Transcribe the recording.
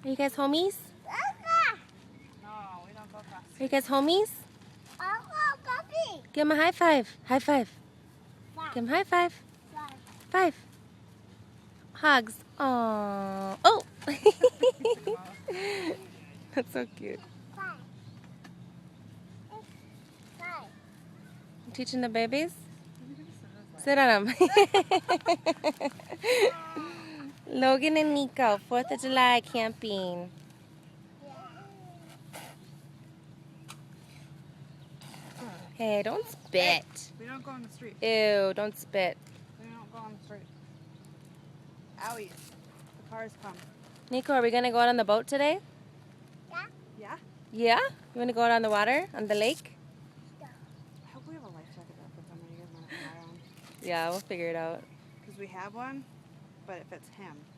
Are you guys homies? No, we don't go fast. Are you guys homies? Give him a high five. High five. Give him a high five. Five. Hugs. Aww. Oh! That's so cute. Teaching the babies? Sit on them. Logan and Nico, 4th of July camping. Hey, don't spit. We don't go on the street. Ew, don't spit. We don't go on the street. Owie. The cars come. Nico, are we going to go out on the boat today? Yeah? Yeah? You want to go out on the water? On the lake? I hope we have a life jacket up for somebody you guys want to fly on. Yeah, we'll figure it out. Because we have one, but if it's him.